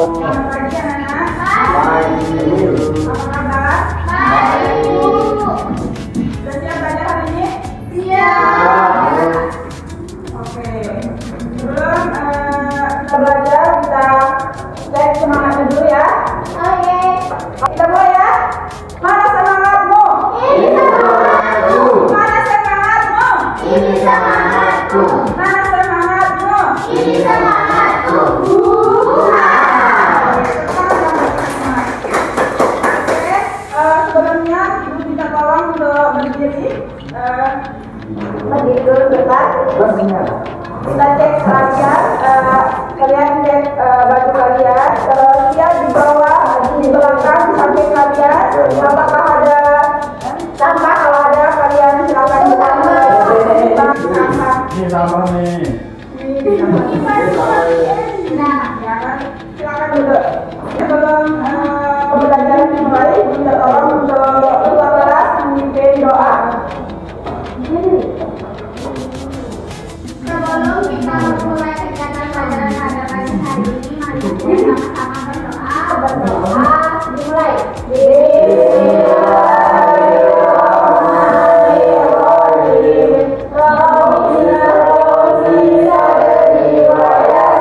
Selamat pagi anak-anak. Apa kabar? Sudah siap belajar hari ini? Oke. Sebelum kita belajar, kita cek semangatnya dulu ya. Kita mulai ya. Mana semangatmu? Mana semangatmu? Mana semangatmu? Sebelumnya ibu minta tolong untuk berdiri. Berdiri dulu sebentar. Kita cek seragam. Kalian cek baju kalian. Lihat di bawah, di belakang, di samping kalian. Apakah ada sampah? Kalau ada, kalian silakan sampah. Ini sama nih. Silakan duduk. Sebelum pembelajaran dimulai, minta tolong untuk ketua kelas memimpin doa. Sebelum kita memulai kegiatan pelajaran pada pagi hari ini, mari kita sama-sama berdoa. Dimulai. Bismillahirrahmanirrahim.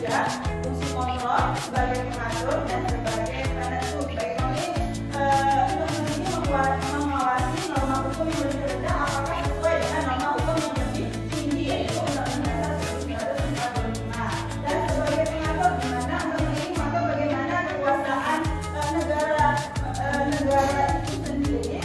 juga fungsi kontrol sebagai pengatur dan sebagai penentu. Baik kami undang-undang ini mengawasi norma hukum yang lebih rendah apakah sesuai dengan norma hukum yang lebih tinggi, yaitu Undang-Undang Dasar 1945. Dan sebagai pengatur di mana undang-undang ini mengatur bagaimana kekuasaan negara itu sendiri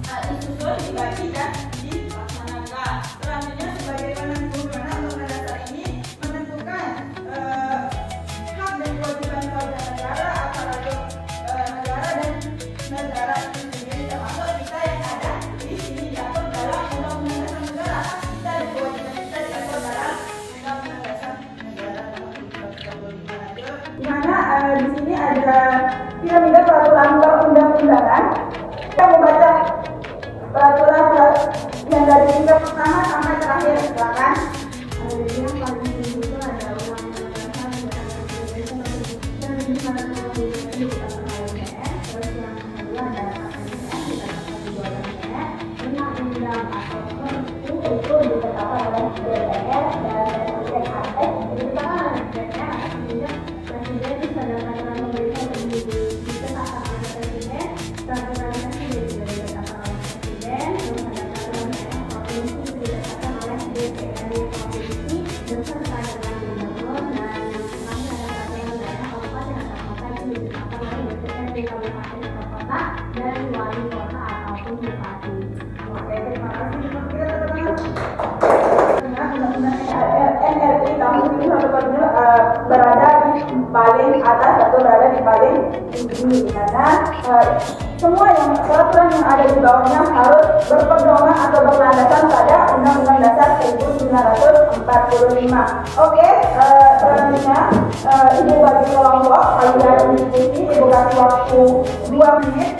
disusun, dibagi dan dilaksanakan. Selanjutnya sebagai penentu, karena Undang-Undang Dasar ini menentukan hak dan kewajiban warga negara antara negara dan negara itu sendiri, termasuk kita yang ada di sini diatur dalam Undang-Undang Dasar Negara. Kita dan kewajiban kita diatur dalam Undang-Undang Dasar Negara nomor 35. Di mana di sini ada piramida peraturan perundang-undangan. Kita membaca peraturan yang dari tingkat pertama sampai terakhir, silakan. Yang paling tinggi itu ada Undang-Undang Dasar Negara Republik Indonesia dan di mana kemudian dikatakan KPUPR, terus yang kedua ada KPUPR ditetapkan di bawah DPR, undang-undang atau perpu itu ditetapkan oleh DPR dan DPR ditetapkan oleh DPR, kemudian presiden disadarkan dengan pemerintah dan ditetapkan oleh presiden, peraturan presiden juga ditetapkan oleh presiden, terus ada peraturan daerah provinsi ditetapkan oleh DPRD provinsi beserta dengan gubernur, dan yang terakhir ada peraturan daerah kabupaten atau kota itu ditetapkan oleh DPRD kabupaten atau kota dan wali kota ataupun bupati. Oke, terima kasih. Kita Undang-Undang NRI tahun 1945 berada di paling atas atau berada di paling tinggi, karena semua peraturan yang ada di bawahnya harus berpedoman atau berlandasan pada Undang-Undang Dasar 1945. Oke, selanjutnya Ibu bagi kelompok kalian diskusi, Ibu kasih waktu 2 menit.